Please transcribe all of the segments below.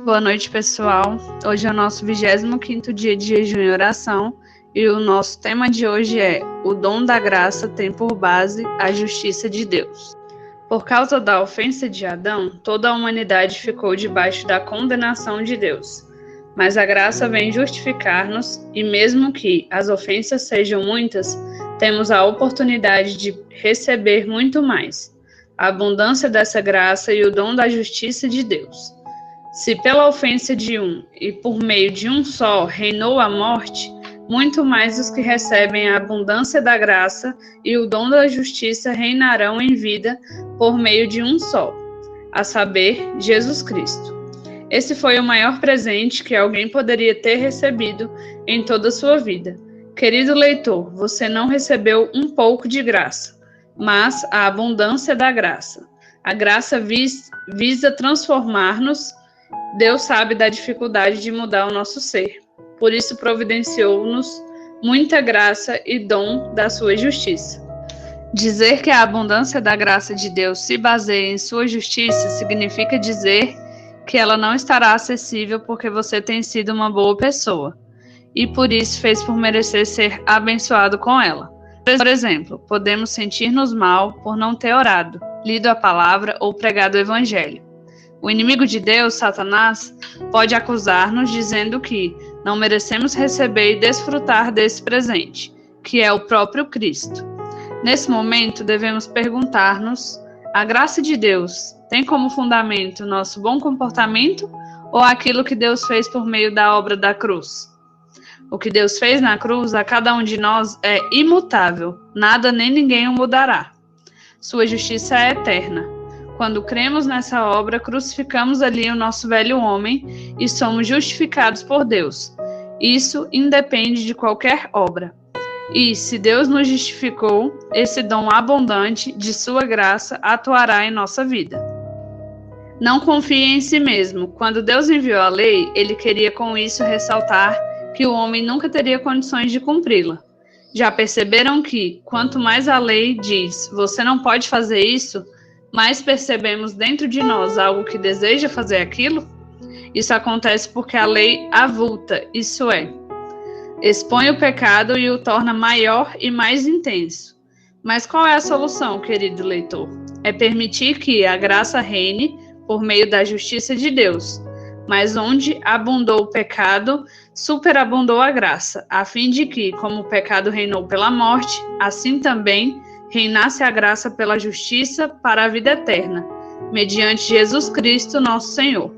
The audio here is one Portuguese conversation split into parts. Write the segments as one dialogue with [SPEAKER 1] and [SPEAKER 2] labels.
[SPEAKER 1] Boa noite, pessoal. Hoje é o nosso 25º dia de jejum e oração e o nosso tema de hoje é: o dom da graça tem por base a justiça de Deus. Por causa da ofensa de Adão, toda a humanidade ficou debaixo da condenação de Deus. Mas a graça vem justificar-nos e mesmo que as ofensas sejam muitas, temos a oportunidade de receber muito mais: a abundância dessa graça e o dom da justiça de Deus. Se pela ofensa de um e por meio de um só reinou a morte, muito mais os que recebem a abundância da graça e o dom da justiça reinarão em vida por meio de um só, a saber, Jesus Cristo. Esse foi o maior presente que alguém poderia ter recebido em toda a sua vida. Querido leitor, você não recebeu um pouco de graça, mas a abundância da graça. A graça visa transformar-nos. Deus sabe da dificuldade de mudar o nosso ser. Por isso providenciou-nos muita graça e dom da sua justiça. Dizer que a abundância da graça de Deus se baseia em sua justiça significa dizer que ela não estará acessível porque você tem sido uma boa pessoa e por isso fez por merecer ser abençoado com ela. Por exemplo, podemos sentir-nos mal por não ter orado, lido a palavra ou pregado o evangelho. O inimigo de Deus, Satanás, pode acusar-nos dizendo que não merecemos receber e desfrutar desse presente, que é o próprio Cristo. Nesse momento, devemos perguntar-nos: a graça de Deus tem como fundamento nosso bom comportamento ou aquilo que Deus fez por meio da obra da cruz? O que Deus fez na cruz a cada um de nós é imutável, nada nem ninguém o mudará. Sua justiça é eterna. Quando cremos nessa obra, crucificamos ali o nosso velho homem e somos justificados por Deus. Isso independe de qualquer obra. E, se Deus nos justificou, esse dom abundante de sua graça atuará em nossa vida. Não confie em si mesmo. Quando Deus enviou a lei, ele queria com isso ressaltar que o homem nunca teria condições de cumpri-la. Já perceberam que, quanto mais a lei diz, você não pode fazer isso, mais percebemos dentro de nós algo que deseja fazer aquilo? Isso acontece porque a lei avulta, isso é, expõe o pecado e o torna maior e mais intenso. Mas qual é a solução, querido leitor? É permitir que a graça reine por meio da justiça de Deus. Mas onde abundou o pecado, superabundou a graça, a fim de que, como o pecado reinou pela morte, assim também reinasse a graça pela justiça para a vida eterna, mediante Jesus Cristo, nosso Senhor.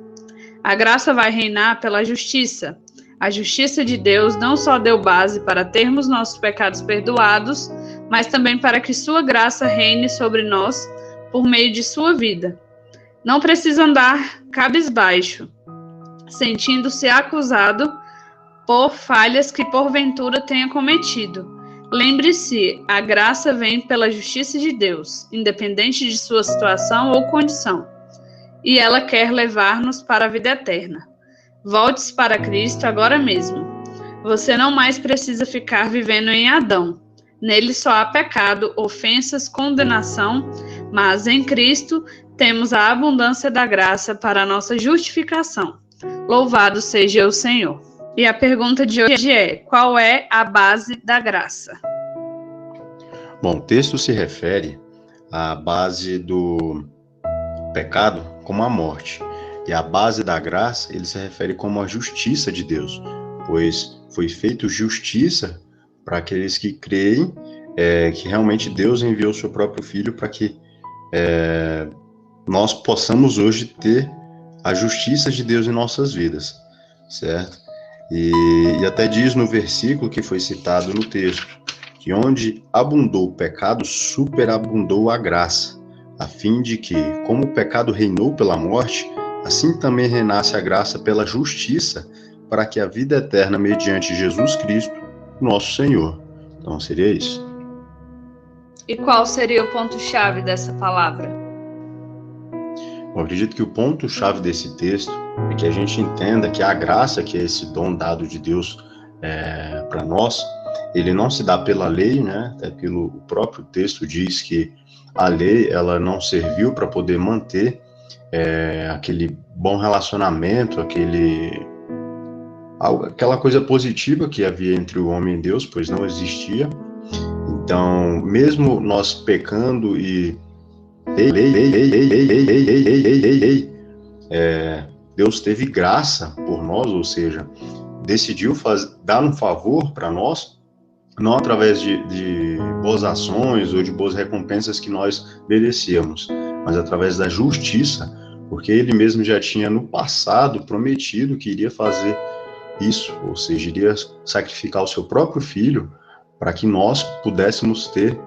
[SPEAKER 1] A graça vai reinar pela justiça. A justiça de Deus não só deu base para termos nossos pecados perdoados, mas também para que sua graça reine sobre nós por meio de sua vida. Não precisa andar cabisbaixo, sentindo-se acusado por falhas que porventura tenha cometido. Lembre-se, a graça vem pela justiça de Deus, independente de sua situação ou condição, e ela quer levar-nos para a vida eterna. Volte-se para Cristo agora mesmo. Você não mais precisa ficar vivendo em Adão. Nele só há pecado, ofensas, condenação, mas em Cristo temos a abundância da graça para a nossa justificação. Louvado seja o Senhor. E a pergunta de hoje é: qual é a base da graça?
[SPEAKER 2] Bom, o texto se refere à base do pecado como a morte. E a base da graça, ele se refere como a justiça de Deus, pois foi feito justiça para aqueles que creem que realmente Deus enviou o seu próprio Filho para que nós possamos hoje ter a justiça de Deus em nossas vidas, certo? E até diz no versículo que foi citado no texto, que onde abundou o pecado, superabundou a graça, a fim de que, como o pecado reinou pela morte, assim também reinasse a graça pela justiça, para que a vida eterna mediante Jesus Cristo, nosso Senhor. Então seria isso.
[SPEAKER 1] E qual seria o ponto-chave dessa palavra?
[SPEAKER 2] Eu acredito que o ponto-chave desse texto é que a gente entenda que a graça, que é esse dom dado de Deus para nós, ele não se dá pela lei, né? Até pelo próprio texto diz que a lei ela não serviu para poder manter aquele bom relacionamento, aquela coisa positiva que havia entre o homem e Deus, pois não existia. Então, mesmo nós pecando e Deus teve graça por nós, ou seja, decidiu dar um favor para nós, não através de boas ações ou de boas recompensas que nós merecíamos, mas através da justiça, porque Ele mesmo já tinha no passado prometido que iria fazer isso, ou seja, iria sacrificar o seu próprio filho para que nós pudéssemos ter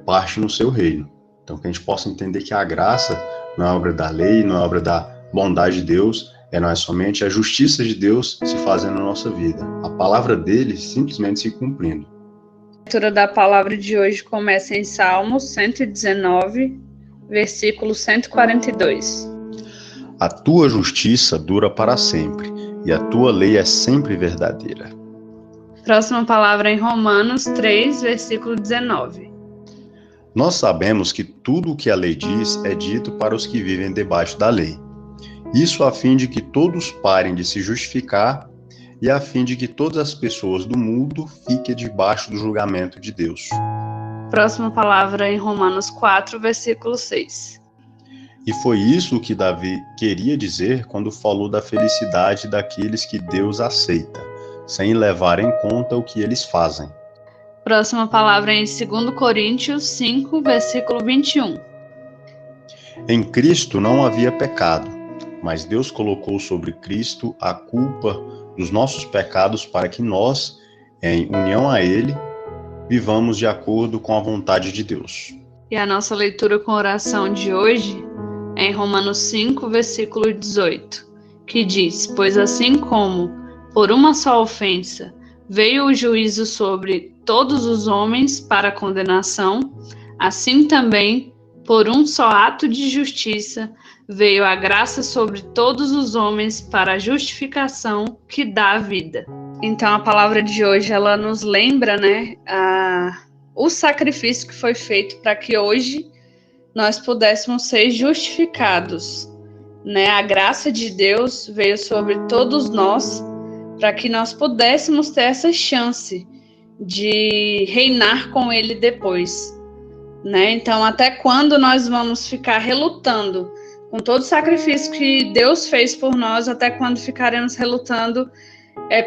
[SPEAKER 2] parte no seu reino. Então, que a gente possa entender que a graça não é obra da lei, não é obra da bondade de Deus, não é somente a justiça de Deus se fazendo na nossa vida. A palavra dele simplesmente se cumprindo.
[SPEAKER 1] A leitura da palavra de hoje começa em Salmos 119, versículo 142.
[SPEAKER 2] A tua justiça dura para sempre, e a tua lei é sempre verdadeira.
[SPEAKER 1] Próxima palavra em Romanos 3, versículo 19.
[SPEAKER 2] Nós sabemos que tudo o que a lei diz é dito para os que vivem debaixo da lei. Isso a fim de que todos parem de se justificar e a fim de que todas as pessoas do mundo fiquem debaixo do julgamento de Deus.
[SPEAKER 1] Próxima palavra em Romanos 4, versículo 6.
[SPEAKER 2] E foi isso que Davi queria dizer quando falou da felicidade daqueles que Deus aceita, sem levar em conta o que eles fazem.
[SPEAKER 1] Próxima palavra em 2 Coríntios 5, versículo 21.
[SPEAKER 2] Em Cristo não havia pecado, mas Deus colocou sobre Cristo a culpa dos nossos pecados para que nós, em união a Ele, vivamos de acordo com a vontade de Deus.
[SPEAKER 1] E a nossa leitura com oração de hoje é em Romanos 5, versículo 18, que diz: Pois assim como, por uma só ofensa, veio o juízo sobre todos os homens para condenação, assim também, por um só ato de justiça, veio a graça sobre todos os homens para a justificação que dá a vida. Então a palavra de hoje, ela nos lembra, o sacrifício que foi feito para que hoje nós pudéssemos ser justificados, A graça de Deus veio sobre todos nós para que nós pudéssemos ter essa chance de reinar com Ele depois, Então, até quando nós vamos ficar relutando com todo o sacrifício que Deus fez por nós, até quando ficaremos relutando,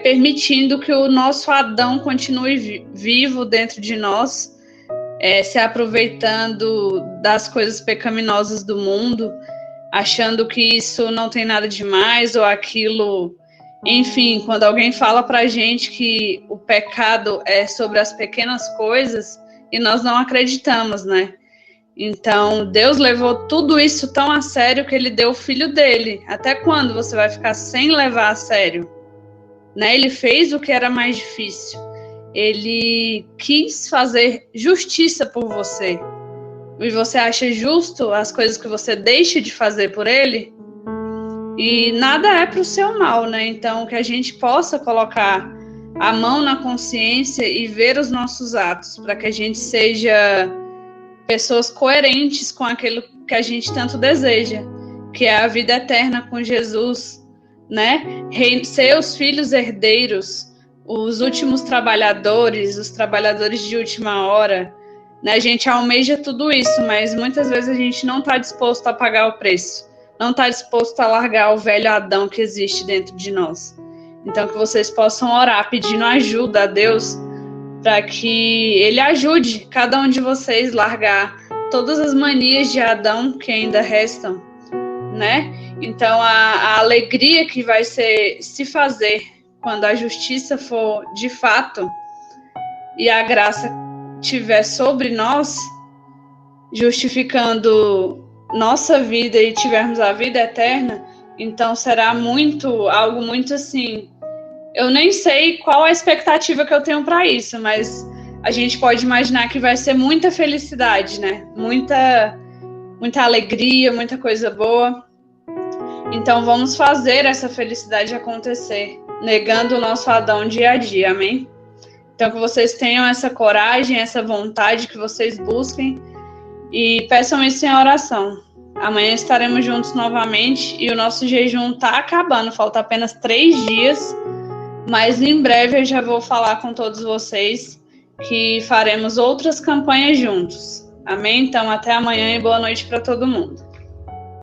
[SPEAKER 1] permitindo que o nosso Adão continue vivo dentro de nós, se aproveitando das coisas pecaminosas do mundo, achando que isso não tem nada de mais, ou aquilo... Enfim, quando alguém fala pra gente que o pecado é sobre as pequenas coisas, e nós não acreditamos, Então, Deus levou tudo isso tão a sério que Ele deu o Filho dele. Até quando você vai ficar sem levar a sério? Ele fez o que era mais difícil. Ele quis fazer justiça por você. E você acha justo as coisas que você deixa de fazer por Ele? E nada é para o seu mal, Então, que a gente possa colocar a mão na consciência e ver os nossos atos, para que a gente seja pessoas coerentes com aquilo que a gente tanto deseja, que é a vida eterna com Jesus, Ser os filhos herdeiros, os últimos trabalhadores, os trabalhadores de última hora, A gente almeja tudo isso, mas muitas vezes a gente não está disposto a pagar o preço. Não está disposto a largar o velho Adão que existe dentro de nós. Então, que vocês possam orar pedindo ajuda a Deus para que Ele ajude cada um de vocês a largar todas as manias de Adão que ainda restam, Então, a alegria que vai se fazer quando a justiça for de fato e a graça estiver sobre nós, justificando nossa vida e tivermos a vida eterna, então será algo muito assim. Eu nem sei qual a expectativa que eu tenho para isso, mas a gente pode imaginar que vai ser muita felicidade, Muita alegria, muita coisa boa. Então vamos fazer essa felicidade acontecer, negando o nosso Adão dia a dia, amém? Então que vocês tenham essa coragem, essa vontade, que vocês busquem e peçam isso em oração. Amanhã estaremos juntos novamente e o nosso jejum está acabando, falta apenas 3 dias, mas em breve eu já vou falar com todos vocês que faremos outras campanhas juntos. Amém? Então, até amanhã e boa noite para todo mundo.